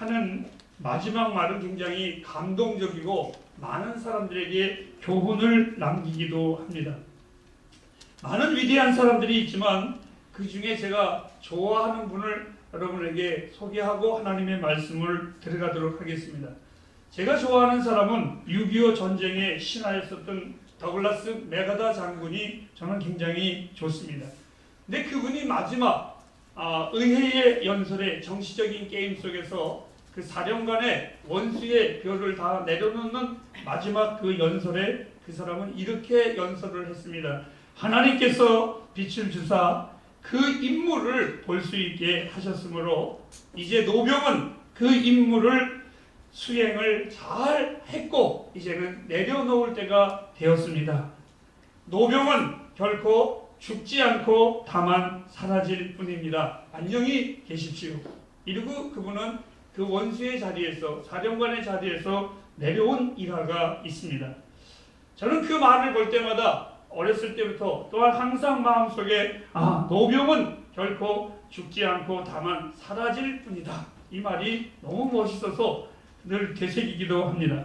하는 마지막 말은 굉장히 감동적이고 많은 사람들에게 교훈을 남기기도 합니다. 많은 위대한 사람들이 있지만 그 중에 제가 좋아하는 분을 여러분에게 소개하고 하나님의 말씀을 들어가도록 하겠습니다. 제가 좋아하는 사람은 6.25 전쟁의 신하였었던 더글라스 메가다 장군이 저는 굉장히 좋습니다. 근데 그분이 마지막 의회의 연설의 정치적인 게임 속에서 그 사령관의 원수의 벼를 다 내려놓는 마지막 그 연설에 그 사람은 이렇게 연설을 했습니다. 하나님께서 빛을 주사 그 임무를 볼 수 있게 하셨으므로 이제 노병은 그 임무를 수행을 잘 했고 이제는 내려놓을 때가 되었습니다. 노병은 결코 죽지 않고 다만 사라질 뿐입니다. 안녕히 계십시오. 이러고 그분은 그 원수의 자리에서 사령관의 자리에서 내려온 일화가 있습니다. 저는 그 말을 볼 때마다 어렸을 때부터 또한 항상 마음속에 노병은 결코 죽지 않고 다만 사라질 뿐이다. 이 말이 너무 멋있어서 늘 되새기기도 합니다.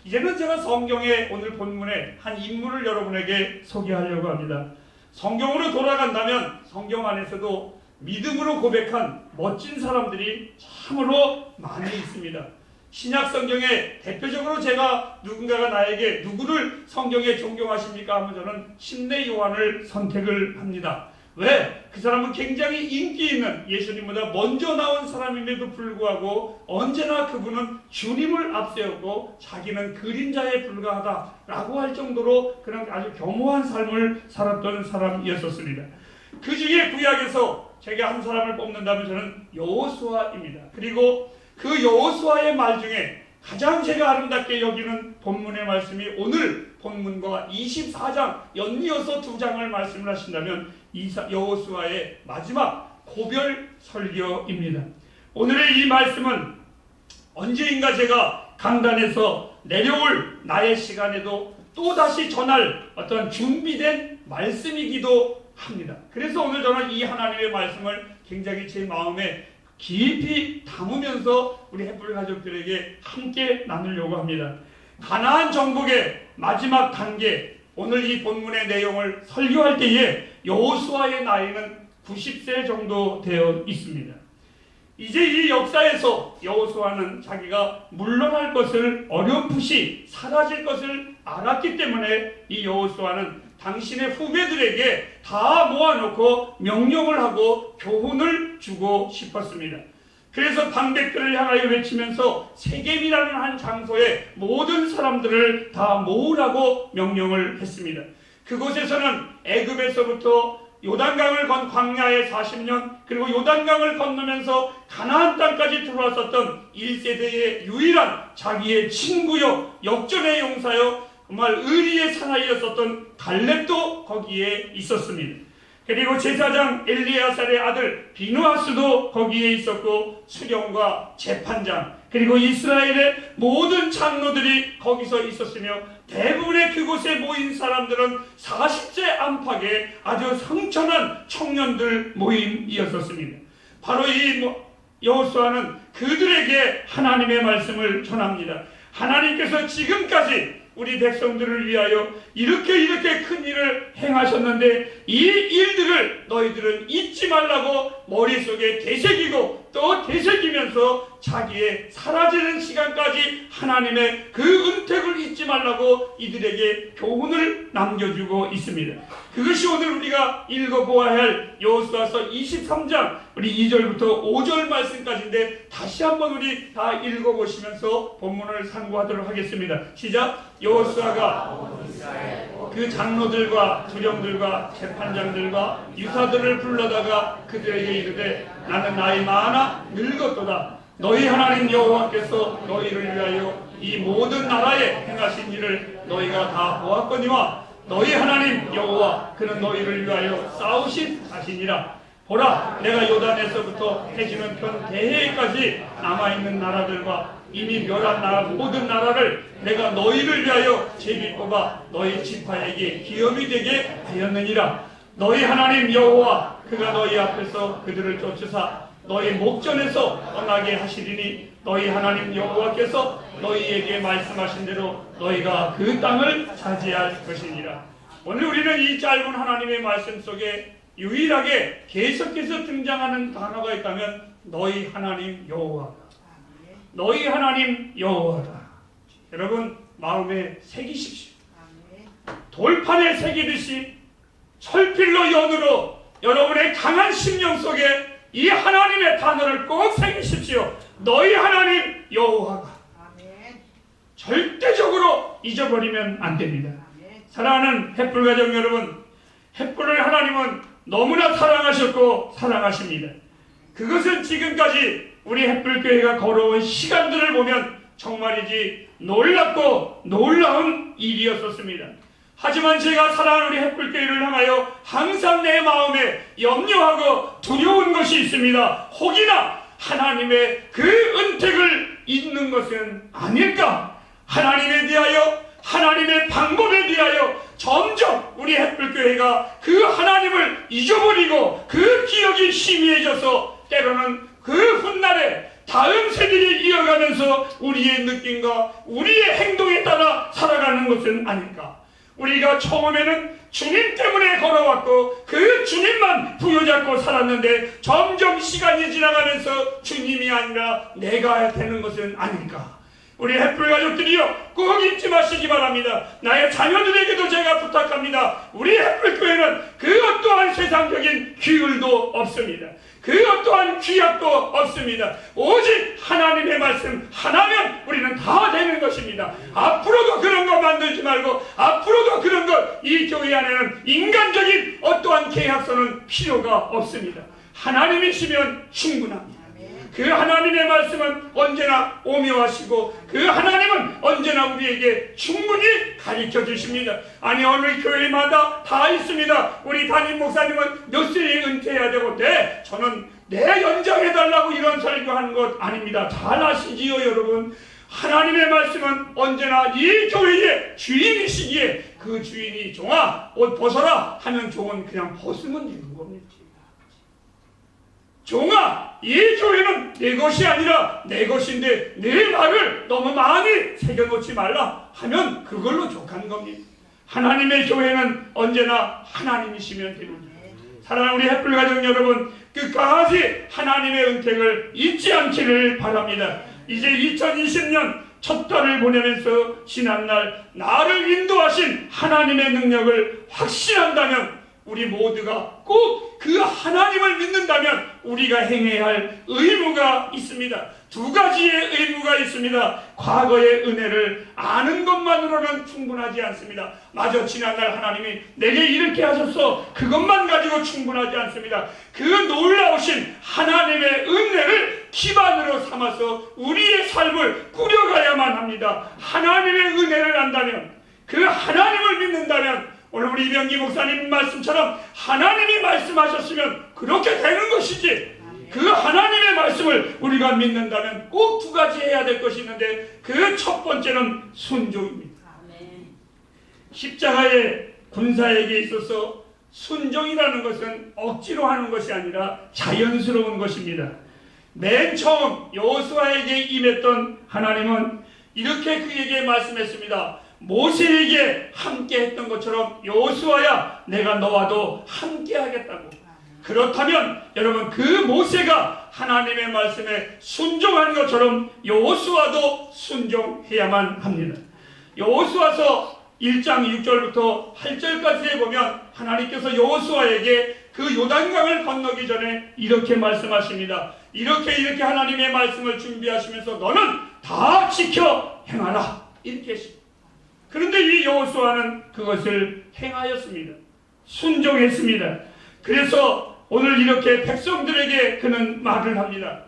이제는 제가 성경의 오늘 본문의 한 인물을 여러분에게 소개하려고 합니다. 성경으로 돌아간다면 성경 안에서도 믿음으로 고백한 멋진 사람들이 참으로 많이 있습니다. 신약 성경에 대표적으로 제가 누군가가 나에게 누구를 성경에 존경하십니까 하면 저는 신내 요한을 선택을 합니다. 왜? 그 사람은 굉장히 인기 있는 예수님보다 먼저 나온 사람임에도 불구하고 언제나 그분은 주님을 앞세우고 자기는 그림자에 불과하다라고 할 정도로 그런 아주 겸허한 삶을 살았던 사람이었습니다. 그 중에 구약에서 제가 한 사람을 뽑는다면 저는 여호수아입니다. 그리고 그 여호수아의 말 중에 가장 제가 아름답게 여기는 본문의 말씀이 오늘 본문과 24장 연이어서 두 장을 말씀을 하신다면 여호수아의 마지막 고별 설교입니다. 오늘의 이 말씀은 언제인가 제가 강단에서 내려올 나의 시간에도 또다시 전할 어떤 준비된 말씀이기도 합니다. 그래서 오늘 저는 이 하나님의 말씀을 굉장히 제 마음에 깊이 담으면서 우리 햇불 가족들에게 함께 나누려고 합니다. 가나안 정복의 마지막 단계, 오늘 이 본문의 내용을 설교할 때에 여호수아의 나이는 90세 정도 되어 있습니다. 이제 이 역사에서 여호수아는 자기가 물러날 것을 어렴풋이 사라질 것을 알았기 때문에 이 여호수아는 당신의 후배들에게 다 모아놓고 명령을 하고 교훈을 주고 싶었습니다. 그래서 방백들을 향하여 외치면서 세겜이라는 한 장소에 모든 사람들을 다 모으라고 명령을 했습니다. 그곳에서는 애굽에서부터 요단강을 건 광야의 40년 그리고 요단강을 건너면서 가나안 땅까지 들어왔었던 1세대의 유일한 자기의 친구요 역전의 용사요 정말 의리의 사나이였었던 갈렙도 거기에 있었습니다. 그리고 제사장 엘리야살의 아들 비누하스도 거기에 있었고 수령과 재판장 그리고 이스라엘의 모든 장로들이 거기서 있었으며 대부분의 그곳에 모인 사람들은 40세 안팎의 아주 성천한 청년들 모임이었었습니다. 바로 이 여호수아는 그들에게 하나님의 말씀을 전합니다. 하나님께서 지금까지 우리 백성들을 위하여 이렇게 큰 일을 행하셨는데 이 일들을 너희들은 잊지 말라고 머릿속에 되새기고 또 되새기면서 자기의 사라지는 시간까지 하나님의 그 은택을 잊지 말라고 이들에게 교훈을 남겨주고 있습니다. 그것이 오늘 우리가 읽어보아야 할 여호수아서 23장 우리 2절부터 5절 말씀까지인데 다시 한번 우리 다 읽어보시면서 본문을 상고하도록 하겠습니다. 시작! 여호수아가 그 장로들과 두령들과 재판장들과 유사들을 불러다가 그들에게 이르되 나는 나이 많아 늙었도다. 너희 하나님 여호와께서 너희를 위하여 이 모든 나라에 행하신 일을 너희가 다 보았거니와 너희 하나님 여호와 그는 너희를 위하여 싸우신 자신이라. 보라, 내가 요단에서부터 해지는 편 대해까지 남아있는 나라들과 이미 멸한 나라 모든 나라를 내가 너희를 위하여 제비 뽑아 너희 지파에게 기업이 되게 하였느니라. 너희 하나님 여호와 그가 너희 앞에서 그들을 쫓으사 너희 목전에서 떠나게 하시리니 너희 하나님 여호와께서 너희에게 말씀하신 대로 너희가 그 땅을 차지할 것이니라. 오늘 우리는 이 짧은 하나님의 말씀 속에 유일하게 계속해서 등장하는 단어가 있다면 너희 하나님 여호와다. 너희 하나님 여호와다. 여러분 마음에 새기십시오. 돌판에 새기듯이 철필로 연으로 여러분의 강한 심령 속에 이 하나님의 단어를 꼭 새기십시오. 너희 하나님 여호와가. 절대적으로 잊어버리면 안 됩니다. 사랑하는 햇불 가족 여러분, 햇불을 하나님은 너무나 사랑하셨고 사랑하십니다. 그것은 지금까지 우리 햇불교회가 걸어온 시간들을 보면 정말이지 놀랍고 놀라운 일이었었습니다. 하지만 제가 사랑하는 우리 햇불교회를 향하여 항상 내 마음에 염려하고 두려운 것이 있습니다. 혹이나 하나님의 그 은택을 잊는 것은 아닐까? 하나님에 대하여, 하나님의 방법에 대하여 점점 우리 햇불교회가 그 하나님을 잊어버리고 그 기억이 희미해져서 때로는 그 훗날에 다음 세대를 이어가면서 우리의 느낌과 우리의 행동에 따라 살아가는 것은 아닐까? 우리가 처음에는 주님 때문에 걸어왔고 그 주님만 부여잡고 살았는데 점점 시간이 지나가면서 주님이 아니라 내가 되는 것은 아닐까? 우리 햇불 가족들이요, 꼭 잊지 마시기 바랍니다. 나의 자녀들에게도 제가 부탁합니다. 우리 햇불 교회는 그 어떠한 세상적인 규율도 없습니다. 그 어떠한 규약도 없습니다. 오직 하나님의 말씀 하나면 우리는 다 되는 것입니다. 앞으로도 그런 거 만들지 말고 앞으로도 그런 것, 이 교회 안에는 인간적인 어떠한 계약서는 필요가 없습니다. 하나님이시면 충분합니다. 그 하나님의 말씀은 언제나 오묘하시고 그 하나님은 언제나 우리에게 충분히 가르쳐 주십니다. 아니 어느 교회마다 다 있습니다. 우리 담임 목사님은 몇 세에 은퇴해야 되고 저는 내 연장해달라고 이런 설교하는 것 아닙니다. 잘 아시지요 여러분? 하나님의 말씀은 언제나 이 교회의 주인이시기에 그 주인이 종아 옷 벗어라 하면 종은 그냥 벗으면 되는 겁니다. 종아, 이 교회는 내 것이 아니라 내 것인데 내 말을 너무 많이 새겨놓지 말라 하면 그걸로 족한 겁니다. 하나님의 교회는 언제나 하나님이시면 됩니다. 사랑하는 우리 햇불 가족 여러분, 끝까지 하나님의 은택을 잊지 않기를 바랍니다. 이제 2020년 첫 달을 보내면서 지난날 나를 인도하신 하나님의 능력을 확신한다면 우리 모두가 꼭 그 하나님을 믿는다면 우리가 행해야 할 의무가 있습니다. 두 가지의 의무가 있습니다. 과거의 은혜를 아는 것만으로는 충분하지 않습니다. 마저 지난날 하나님이 내게 이렇게 하셨어, 그것만 가지고 충분하지 않습니다. 그 놀라우신 하나님의 은혜를 기반으로 삼아서 우리의 삶을 꾸려가야만 합니다. 하나님의 은혜를 안다면, 그 하나님을 믿는다면, 오늘 우리 이병기 목사님 말씀처럼 하나님이 말씀하셨으면 그렇게 되는 것이지, 그 하나님의 말씀을 우리가 믿는다면 꼭 두 가지 해야 될 것이 있는데 그 첫 번째는 순종입니다. 십자가의 군사에게 있어서 순종이라는 것은 억지로 하는 것이 아니라 자연스러운 것입니다. 맨 처음 여호수아에게 임했던 하나님은 이렇게 그에게 말씀했습니다. 모세에게 함께 했던 것처럼 여호수아야, 내가 너와도 함께 하겠다고. 그렇다면 여러분, 그 모세가 하나님의 말씀에 순종한 것처럼 여호수아도 순종해야만 합니다. 여호수아서 1장 6절부터 8절까지에 보면 하나님께서 여호수아에게 그 요단강을 건너기 전에 이렇게 말씀하십니다. 이렇게 하나님의 말씀을 준비하시면서 너는 다 지켜 행하라, 이렇게 했습니다. 그런데 이 여호수아는 그것을 행하였습니다. 순종했습니다. 그래서 오늘 이렇게 백성들에게 그는 말을 합니다.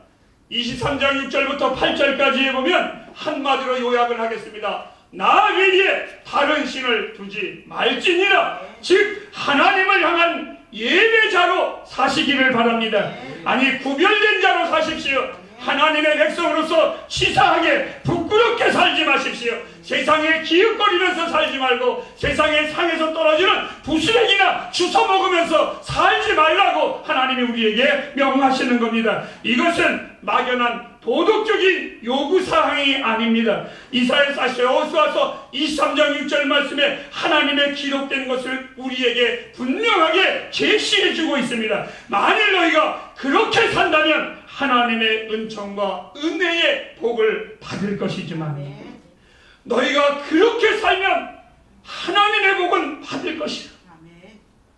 23장 6절부터 8절까지에 보면 한마디로 요약을 하겠습니다. 나 외에 다른 신을 두지 말지니라. 즉 하나님을 향한 예배자로 사시기를 바랍니다. 아니 구별된 자로 사십시오. 하나님의 백성으로서 치사하게 부끄럽게 살지 마십시오. 세상에 기웃거리면서 살지 말고 세상의 상에서 떨어지는 부스레기나 주워 먹으면서 살지 말라고 하나님이 우리에게 명하시는 겁니다. 이것은 막연한 도덕적인 요구사항이 아닙니다. 이사야서 여호수아서 23장 6절 말씀에 하나님의 기록된 것을 우리에게 분명하게 제시해주고 있습니다. 만일 너희가 그렇게 산다면 하나님의 은총과 은혜의 복을 받을 것이지만 너희가 그렇게 살면 하나님의 복은 받을 것이다.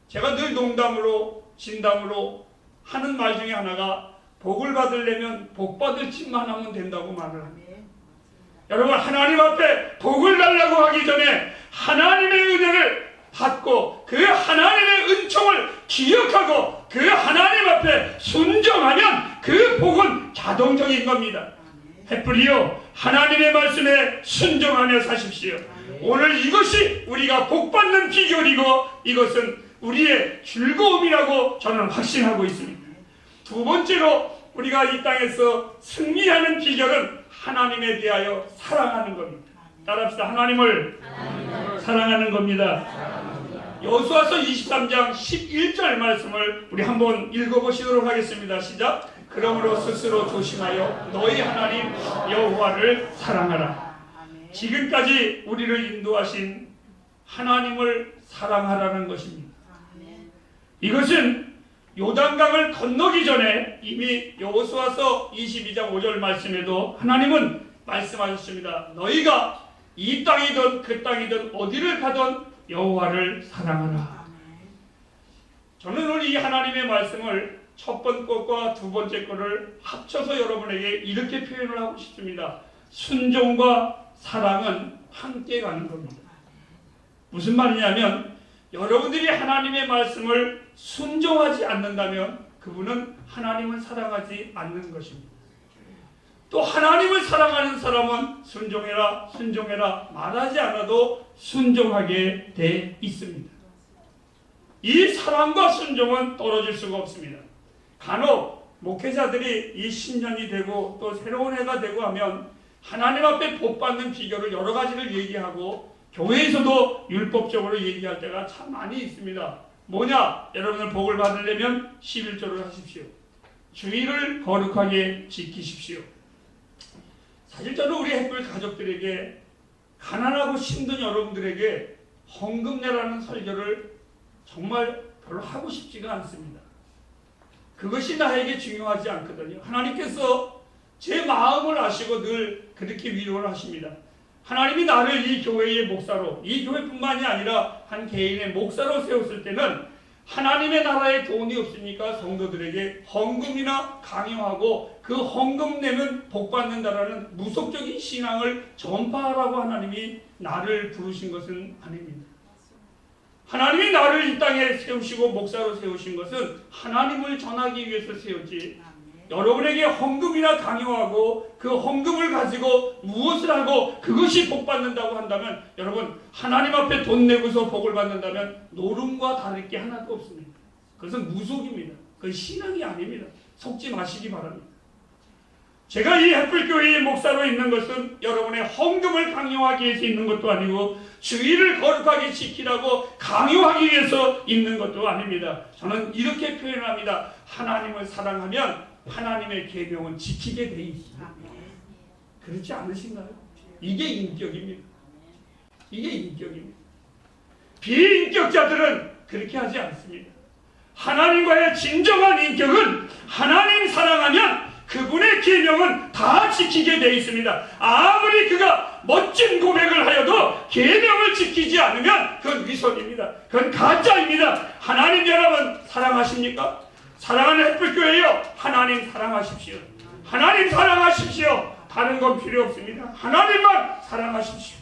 제가 늘 농담으로 진담으로 하는 말 중에 하나가 복을 받으려면 복 받을 짓만 하면 된다고 말을 합니다. 여러분, 하나님 앞에 복을 달라고 하기 전에 하나님의 은혜를 받고 그 하나님의 은총을 기억하고 그 하나님 앞에 순종하면 그 복은 자동적인 겁니다. 햇불이요, 하나님의 말씀에 순종하며 사십시오. 오늘 이것이 우리가 복받는 비결이고 이것은 우리의 즐거움이라고 저는 확신하고 있습니다. 두 번째로 우리가 이 땅에서 승리하는 비결은 하나님에 대하여 사랑하는 겁니다. 따라합시다. 하나님을 사랑하는 겁니다. 여호수아서 23장 11절 말씀을 우리 한번 읽어보시도록 하겠습니다. 시작. 그러므로 스스로 조심하여 너희 하나님 여호와를 사랑하라. 지금까지 우리를 인도하신 하나님을 사랑하라는 것입니다. 이것은 요단강을 건너기 전에 이미 여호수아서 22장 5절 말씀에도 하나님은 말씀하셨습니다. 너희가 이 땅이든 그 땅이든 어디를 가든 여호와를 사랑하라. 저는 오늘 이 하나님의 말씀을 첫 번째 것과 두 번째 것을 합쳐서 여러분에게 이렇게 표현을 하고 싶습니다. 순종과 사랑은 함께 가는 겁니다. 무슨 말이냐면 여러분들이 하나님의 말씀을 순종하지 않는다면 그분은 하나님을 사랑하지 않는 것입니다. 또 하나님을 사랑하는 사람은 순종해라 순종해라 말하지 않아도 순종하게 돼 있습니다. 이 사랑과 순종은 떨어질 수가 없습니다. 간혹 목회자들이 이 신년이 되고 또 새로운 해가 되고 하면 하나님 앞에 복받는 비결을 여러 가지를 얘기하고 교회에서도 율법적으로 얘기할 때가 참 많이 있습니다. 뭐냐? 여러분들 복을 받으려면 11조를 하십시오. 주의를 거룩하게 지키십시오. 사실 저는 우리 햇불 가족들에게 가난하고 힘든 여러분들에게 헌금 내라는 설교를 정말 별로 하고 싶지가 않습니다. 그것이 나에게 중요하지 않거든요. 하나님께서 제 마음을 아시고 늘 그렇게 위로를 하십니다. 하나님이 나를 이 교회의 목사로, 이 교회뿐만이 아니라 한 개인의 목사로 세웠을 때는 하나님의 나라에 돈이 없으니까 성도들에게 헌금이나 강요하고 그 헌금 내면 복 받는다라는 무속적인 신앙을 전파하라고 하나님이 나를 부르신 것은 아닙니다. 하나님이 나를 이 땅에 세우시고 목사로 세우신 것은 하나님을 전하기 위해서 세웠지, 여러분에게 헌금이나 강요하고 그 헌금을 가지고 무엇을 하고 그것이 복 받는다고 한다면, 여러분 하나님 앞에 돈 내고서 복을 받는다면 노름과 다를 게 하나도 없습니다. 그것은 무속입니다. 그건 신앙이 아닙니다. 속지 마시기 바랍니다. 제가 이 햇불교회의 목사로 있는 것은 여러분의 헌금을 강요하기 위해서 있는 것도 아니고 주의를 거룩하게 지키라고 강요하기 위해서 있는 것도 아닙니다. 저는 이렇게 표현합니다. 하나님을 사랑하면 하나님의 계명은 지키게 돼 있습니다. 그렇지 않으신가요? 이게 인격입니다. 이게 인격입니다. 비인격자들은 그렇게 하지 않습니다. 하나님과의 진정한 인격은 하나님 사랑하면 그분의 계명은 다 지키게 돼 있습니다. 아무리 그가 멋진 고백을 하여도 계명을 지키지 않으면 그건 위선입니다. 그건 가짜입니다. 하나님 여러분 사랑하십니까? 사랑하는 햇불교회요, 하나님 사랑하십시오. 하나님 사랑하십시오. 다른 건 필요 없습니다. 하나님만 사랑하십시오.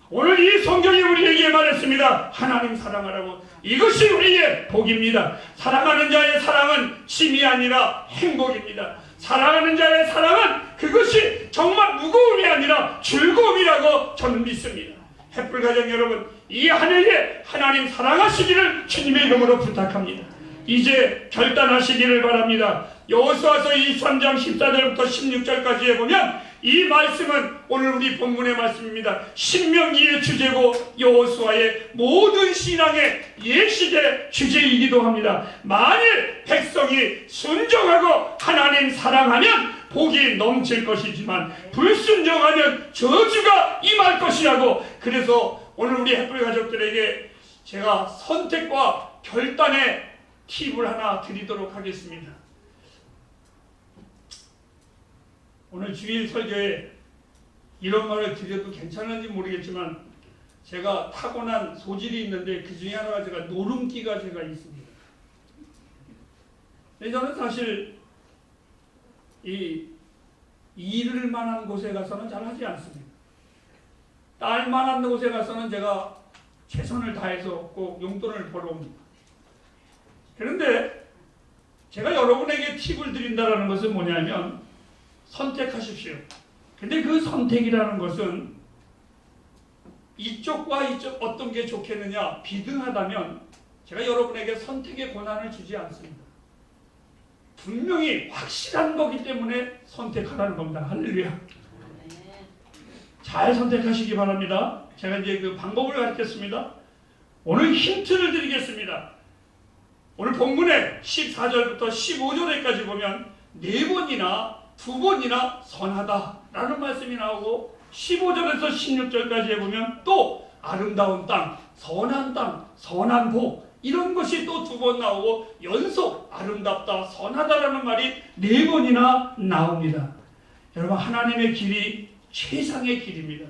오늘 이 성경이 우리에게 말했습니다. 하나님 사랑하라고. 이것이 우리의 복입니다. 사랑하는 자의 사랑은 짐이 아니라 행복입니다. 사랑하는 자의 사랑은 그것이 정말 무거움이 아니라 즐거움이라고 저는 믿습니다. 햇불 가정 여러분, 이 한 해에 하나님 사랑하시기를 주님의 이름으로 부탁합니다. 이제 결단하시기를 바랍니다. 여호수아서 23장 14절부터 16절까지에 보면 이 말씀은 오늘 우리 본문의 말씀입니다. 신명기의 주제고 여호수아의 모든 신앙의 예식의 주제이기도 합니다. 만일 백성이 순종하고 하나님 사랑하면 복이 넘칠 것이지만 불순종하면 저주가 임할 것이라고. 그래서 오늘 우리 햇불 가족들에게 제가 선택과 결단의 팁을 하나 드리도록 하겠습니다. 오늘 주일 설교에 이런 말을 드려도 괜찮은지 모르겠지만 제가 타고난 소질이 있는데 그 중에 하나가 제가 노름기가 제가 있습니다. 저는 사실 이 일을 만한 곳에 가서는 잘 하지 않습니다. 딸 만한 곳에 가서는 제가 최선을 다해서 꼭 용돈을 벌어옵니다. 그런데 제가 여러분에게 팁을 드린다는 것은 뭐냐면 선택하십시오. 근데 그 선택이라는 것은 이쪽과 이쪽 어떤 게 좋겠느냐 비등하다면 제가 여러분에게 선택의 권한을 주지 않습니다. 분명히 확실한 거기 때문에 선택하라는 겁니다. 할렐루야. 잘 선택하시기 바랍니다. 제가 이제 그 방법을 가르쳤습니다. 오늘 힌트를 드리겠습니다. 오늘 본문에 14절부터 15절까지 보면 4번이나 2번이나 선하다라는 말씀이 나오고 15절에서 16절까지에 보면 또 아름다운 땅, 선한 복 이런 것이 또 2번 나오고 연속 아름답다, 선하다라는 말이 4번이나 나옵니다. 여러분 하나님의 길이 최상의 길입니다.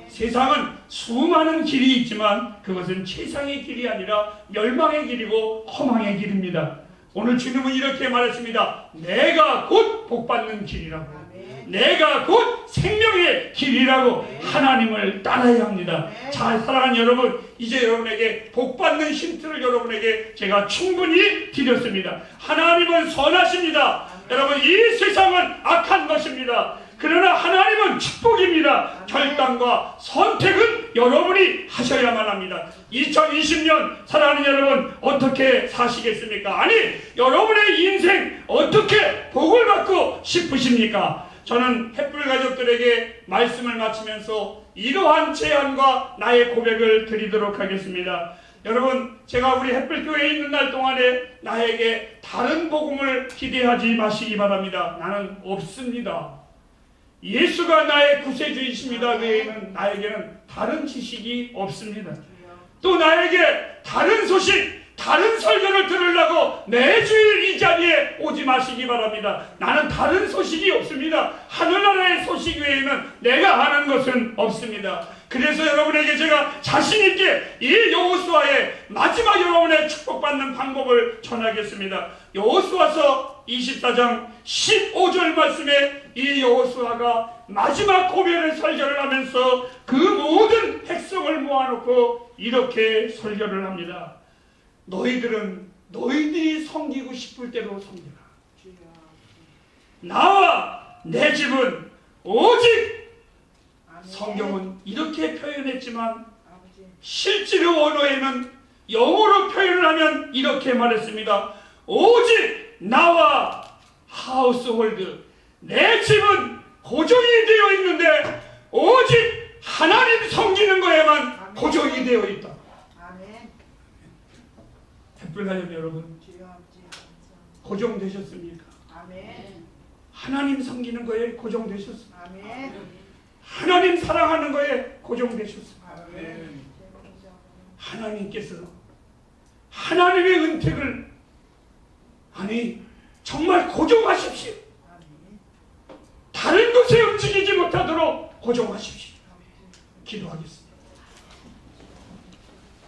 세상은 수많은 길이 있지만 그것은 최상의 길이 아니라 멸망의 길이고 허망의 길입니다. 오늘 주님은 이렇게 말했습니다. 내가 곧 복받는 길이라고. 내가 곧 생명의 길이라고 하나님을 따라야 합니다. 잘 사랑하는 여러분, 이제 여러분에게 복받는 힌트를 여러분에게 제가 충분히 드렸습니다. 하나님은 선하십니다. 여러분 이 세상은 악한 것입니다. 그러나 하나님은 축복입니다. 결단과 선택은 여러분이 하셔야만 합니다. 2020년 사랑하는 여러분 어떻게 사시겠습니까? 아니 여러분의 인생 어떻게 복을 받고 싶으십니까? 저는 햇불 가족들에게 말씀을 마치면서 이러한 제안과 나의 고백을 드리도록 하겠습니다. 여러분 제가 우리 햇불교회에 있는 날 동안에 나에게 다른 복음을 기대하지 마시기 바랍니다. 나는 없습니다. 예수가 나의 구세주이십니다. 외에는 나에게는 다른 지식이 없습니다. 또 나에게 다른 소식, 다른 설교를 들으려고 매주일 이 자리에 오지 마시기 바랍니다. 나는 다른 소식이 없습니다. 하늘나라의 소식 외에는 내가 아는 것은 없습니다. 그래서 여러분에게 제가 자신있게 이 여호수아의 마지막 여러분의 축복받는 방법을 전하겠습니다. 여호수아서 24장 15절 말씀에 이 여호수아가 마지막 고별의 설교를 하면서 그 모든 백성을 모아놓고 이렇게 설교를 합니다. 너희들이 섬기고 싶을 대로 섬겨라. 나와 내 집은 오직 성경은 이렇게 표현했지만 실제로 언어에는 영어로 표현을 하면 이렇게 말했습니다. 오직 나와 하우스홀드 내 집은 고정이 되어 있는데 오직 하나님 섬기는 거에만 고정이 되어 있다. 햇불가족 여러분 고정되셨습니까? 하나님 섬기는 거에 고정되셨습니까? 하나님 사랑하는 거에 고정되셨습니까? 하나님께서 하나님의 은택을 정말 고정하십시오. 다른 곳에 움직이지 못하도록 고정하십시오. 기도하겠습니다.